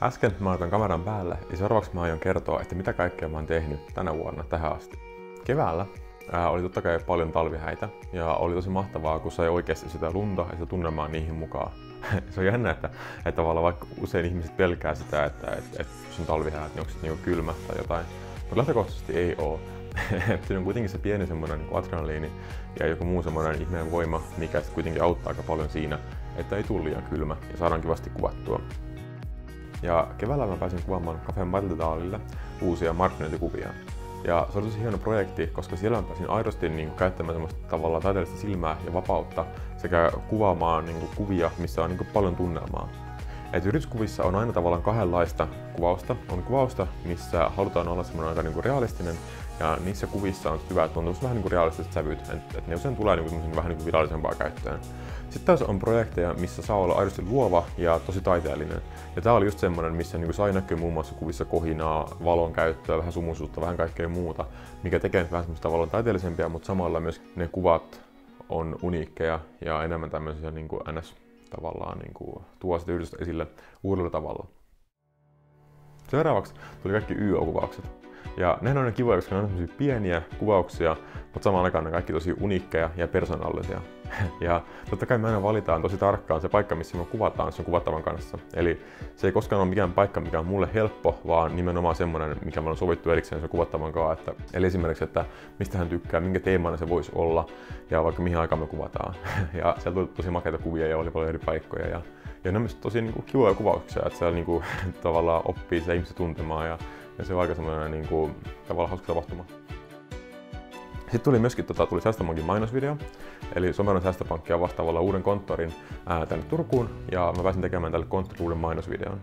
Äsken mä otan kameran päälle ja seuraavaksi mä aion kertoa, että mitä kaikkea mä oon tehnyt tänä vuonna tähän asti. Keväällä oli totta kai paljon talvihäitä ja oli tosi mahtavaa, kun sai oikeasti sitä lunta ja sitä tunnelmaa niihin mukaan. Se on jännä, että tavallaan vaikka usein ihmiset pelkää sitä, että jos on talvihäät, niin onko se niinku kylmä tai jotain. Mutta lähtökohtaisesti ei oo. Se on kuitenkin se pieni semmoinen niin adrenaliini ja joku muu semmoinen ihmeen voima, mikä kuitenkin auttaa aika paljon siinä, että ei tule liian kylmä ja saadaan kivasti kuvattua. Ja keväällä mä pääsin kuvaamaan Café Matadalille uusia markkinointikuvia. Ja se oli tosi hieno projekti, koska siellä mä pääsin aidosti käyttämään semmoista tavallaan taiteellista silmää ja vapautta sekä kuvaamaan kuvia, missä on paljon tunnelmaa. Et yrityskuvissa on aina tavallaan kahdenlaista kuvausta. On kuvausta, missä halutaan olla semmoinen aika realistinen, ja niissä kuvissa on hyvä, että on vähän realistiset sävyt, että ne usein tulee vähän virallisempaa käyttöön. Sitten taas on projekteja, missä saa olla aidosti luova ja tosi taiteellinen. Ja tää oli just semmoinen, missä sai näkyä muun muassa kuvissa kohinaa, valon käyttöä, vähän sumuisuutta, vähän kaikkea muuta, mikä tekee vähän semmoista tavallaan taiteellisempia, mutta samalla myös ne kuvat on uniikkeja ja enemmän tämmöisiä NS tavallaan tuo sitä yritystä esille uudella tavalla. Seuraavaksi tuli kaikki YO-kuvaukset. Ja nehän on kivoja, koska ne on semmosia pieniä kuvauksia, mutta samaan aikaan ne kaikki tosi uniikkeja ja persoonallisia. Ja totta kai me aina valitaan tosi tarkkaan se paikka, missä me kuvataan sen kuvattavan kanssa. Eli se ei koskaan ole mikään paikka, mikä on mulle helppo, vaan nimenomaan semmoinen, mikä me on sovittu erikseen sen kuvattavan kanssa. Eli esimerkiksi, että mistä hän tykkää, minkä teemana se voisi olla ja vaikka mihin aikaan me kuvataan. Ja sieltä tuli tosi makeita kuvia ja oli paljon eri paikkoja. Ja ne on myös tosi kivoja kuvauksia, että siellä tavallaan oppii se ihmistä tuntemaan ja se on aika semmoinen tavallaan hauska tapahtuma. Sitten tuli myöskin tuli Säästöpankin mainosvideo, eli Someron säästöpankkia vastaavalla uuden konttorin tänne Turkuun, ja mä pääsin tekemään tälle konttorille uuden mainosvideon.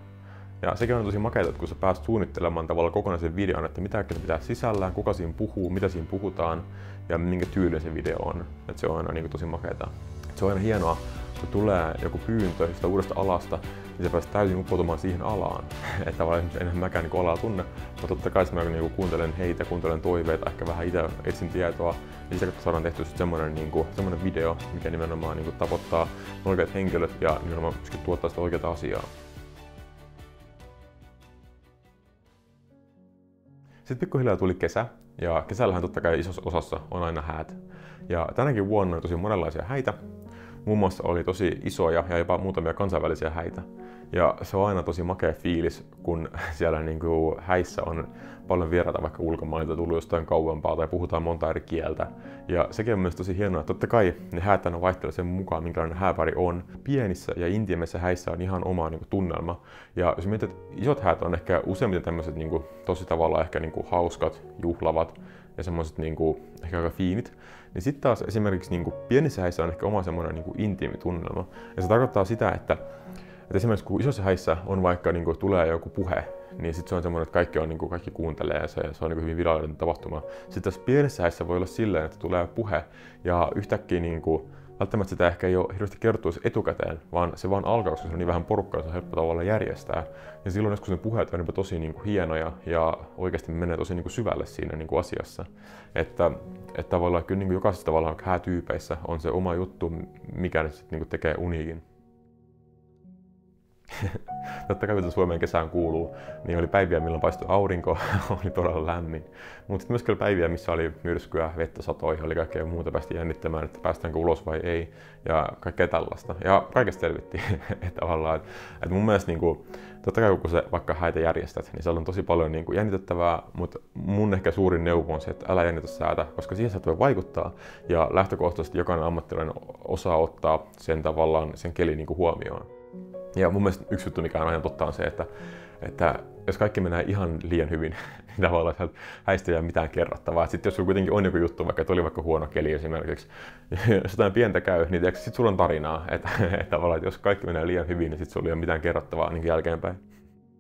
Ja sekin on tosi makeata, että kun sä pääset suunnittelemaan tavallaan kokonaisen videon, että mitä se pitää sisällään, kuka siinä puhuu, mitä siinä puhutaan ja minkä tyylinen se video on. Että se on aina tosi makeata. Se on aina hienoa, kun tulee joku pyyntö sitä uudesta alasta, niin se pääsee täysin uppoutumaan siihen alaan. Että tavallaan enhän mäkään alaa tunne, mutta totta kai mä kuuntelen heitä, kuuntelen toiveita, ehkä vähän itse etsin tietoa. Ja sitä kautta saadaan tehty semmoinen video, mikä nimenomaan tavoittaa oikeat henkilöt ja nimenomaan tuottaa sitä oikeaa asiaa. Sitten pikkuhiljaa tuli kesä, ja kesällähän totta kai isossa osassa on aina häät. Ja tänäkin vuonna on tosi monenlaisia häitä. Muun muassa oli tosi isoja ja jopa muutamia kansainvälisiä häitä. Ja se on aina tosi makea fiilis, kun siellä häissä on paljon vieraita vaikka ulkomailta tullut jostain kauempaa tai puhutaan monta eri kieltä. Ja sekin on myös tosi hienoa, että totta kai ne häät aina vaihtelee sen mukaan, minkälainen hääpari on. Pienissä ja intiimeissä häissä on ihan oma tunnelma. Ja jos mietit, että isot häät on ehkä useimmiten tämmöiset tosi tavallaan ehkä hauskat, juhlavat ja semmoiset ehkä aika fiinit. Niin sitten taas esimerkiksi pienissä häissä on ehkä oma semmoinen intiimi tunnelma. Ja se tarkoittaa sitä, että esimerkiksi kun isossa häissä on vaikka tulee joku puhe, niin sitten se on semmoinen, että kaikki kuuntelee ja se on hyvin virallinen tapahtuma. Sitten tässä pienessä häissä voi olla silleen, että tulee puhe ja yhtäkkiä välttämättä sitä ehkä ei ole hirveästi kerrottu etukäteen, vaan se vaan alkaa, koska se on niin vähän porukkaa, se on helppo tavalla järjestää. Ja silloin joskus ne puheet on tosi hienoja ja oikeasti menee tosi syvälle siinä asiassa. Että tavallaan kyllä jokaisessa tavallaan häätyypeissä on se oma juttu, mikä ne sitten tekee uniikin. Totta kai mitä Suomen kesään kuuluu, niin oli päiviä, milloin paistoi aurinko, oli todella lämmin. Mutta sitten myöskin oli päiviä, missä oli myrskyä, vettä satoi, oli kaikkea muuta, päästiin jännittämään, että päästäänkö ulos vai ei, ja kaikkea tällaista. Ja kaikesta selvittiin, että tavallaan, että mun mielestä totta kai kun se vaikka häitä järjestät, niin siellä on tosi paljon jännitettävää, mutta mun ehkä suurin neuvo on se, että älä jännitä säätä, koska siihen sä voi vaikuttaa, ja lähtökohtaisesti jokainen ammattilainen osaa ottaa sen tavallaan sen kelin huomioon. Ja mun mielestä yksi juttu, mikä on aina totta, on se, että jos kaikki menee ihan liian hyvin, niin tavallaan häistä ei ole mitään kerrottavaa. Sitten jos sulla kuitenkin on joku juttu, vaikka oli vaikka huono keli esimerkiksi, jos jotain pientä käy, niin sitten sulla on tarinaa. Että tavallaan, että jos kaikki menee liian hyvin, niin sitten sulla ei ole mitään kerrottavaa jälkeenpäin.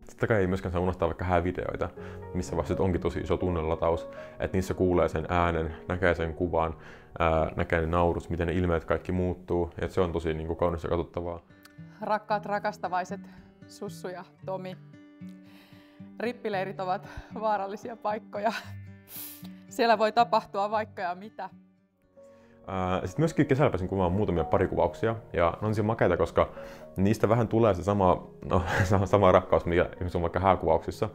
Totta kai ei myöskään saa unohtaa vaikka häävideoita, missä vasta onkin tosi iso tunnelataus, että niissä kuulee sen äänen, näkee sen kuvan, näkee ne naurut, miten ne ilmeet kaikki muuttuu, että se on tosi kaunis ja katsottavaa. Rakkaat rakastavaiset Sussu ja Tomi. Rippileirit ovat vaarallisia paikkoja. Siellä voi tapahtua vaikka ja mitä. Sitten myöskin kesällä pääsin kuvaamaan muutamia parikuvauksia, ja ne on siinä makeita, koska niistä vähän tulee se sama rakkaus, mikä on vaikka hääkuvauksissa,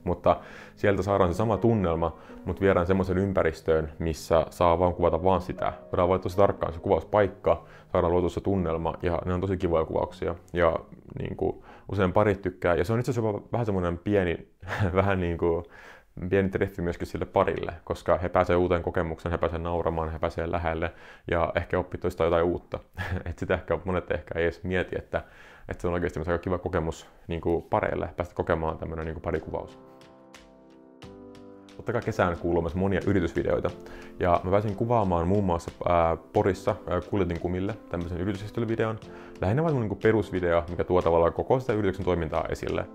mutta sieltä saadaan se sama tunnelma, mutta viedään semmoisen ympäristöön, missä saa vaan kuvata vaan sitä. Voidaan valita tosi tarkkaan se kuvauspaikka, saadaan luotua se tunnelma, ja ne on tosi kivoja kuvauksia, ja niin kuin, usein parit tykkää, ja se on itse asiassa vähän semmoinen pieni, pieni treffi myöskin sille parille, koska he pääsevät uuteen kokemukseen, he pääsevät nauramaan, he pääsevät lähelle ja ehkä oppii toista jotain uutta. Et sitä ehkä monet ehkä ei edes mieti, että se on oikeasti aika kiva kokemus niin kuin pareille päästä kokemaan tämmöinen niin kuin parikuvaus. Totta kai kesään kuuluu myös monia yritysvideoita, ja mä pääsin kuvaamaan muun muassa Porissa Kuljetin kumille tämmöisen yritysesittelyvideon. Lähinnä vain niin kuin perusvideo, mikä tuo tavallaan koko sitä yrityksen toimintaa esille.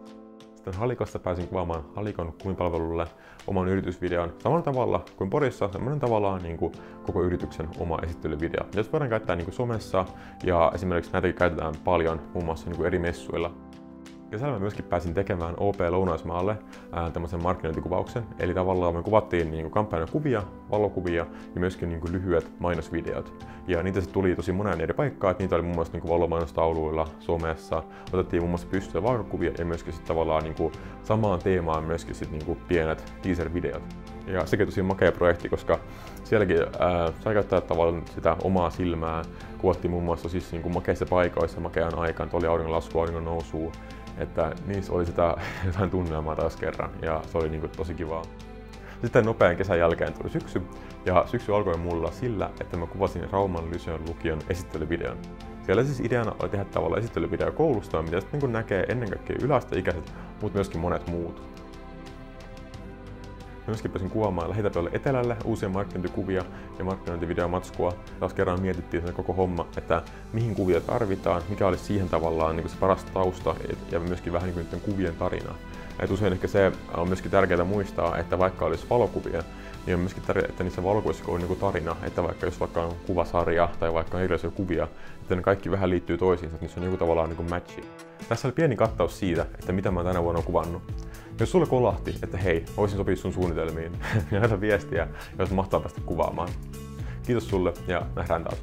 Sitten Halikossa pääsin kuvaamaan Halikon kumipalvelulle oman yritysvideon samalla tavalla kuin Porissa, semmoinen tavallaan niin kuin koko yrityksen oma esittelyvideo. Jos voidaan käyttää niin kuin somessa, ja esimerkiksi näitäkin käytetään paljon muun muassa niin kuin eri messuilla. Kesällä mä myöskin pääsin tekemään OP Lounaismaalle tämmöisen markkinointikuvauksen, eli tavallaan me kuvattiin niin kuin kampanjakuvia, valokuvia ja myöskin niin kuin lyhyet mainosvideot. Ja niitä se tuli tosi moneen eri paikkaan, että niitä oli muun muassa niin kuin valomainostauluilla, somessa, otettiin muun muassa pystyä vaakakuvia ja myöskin sit tavallaan niin kuin samaan teemaan myöskin sit niin kuin pienet teaser-videot. Ja sekin tosi makea projekti, koska sielläkin sai käyttää tavallaan sitä omaa silmää, kuvattiin muun muassa siis niin kuin makeissa paikoissa makean aikaan, oli auringonlaskua, auringon nousua. Että niissä oli sitä jotain tunnelmaa taas kerran, ja se oli niinku tosi kivaa. Sitten nopean kesän jälkeen tuli syksy, ja syksy alkoi mulla sillä, että mä kuvasin Rauman Lyseon lukion esittelyvideon. Siellä siis ideana oli tehdä tavallaan esittelyvideo koulusta, mitä sitten niin näkee ennen kaikkea yläasteikäiset, mutta myöskin monet muut. Myöskin pääsin kuvaamaan Lähitapeolle Etelälle uusia markkinointikuvia ja markkinointivideomatskua. Taas kerran mietittiin sen koko homma, että mihin kuvia tarvitaan, mikä olisi siihen tavallaan niin se paras tausta ja myöskin vähän niin kuin kuvien tarina. Et usein ehkä se on myöskin tärkeää muistaa, että vaikka olisi valokuvia, niin on myöskin tärkeää, että niissä valokuvissa on niin tarina, että vaikka jos vaikka on kuvasarja tai vaikka on erilaisia kuvia, että ne kaikki vähän liittyy toisiinsa, että niissä on joku tavallaan niin matchi. Tässä oli pieni kattaus siitä, että mitä mä tänä vuonna kuvannut. Jos sulle kolahti, että hei, voisin sopia sun suunnitelmiin, niin laita viestiä, jos mahtaa päästä kuvaamaan. Kiitos sulle ja nähdään taas.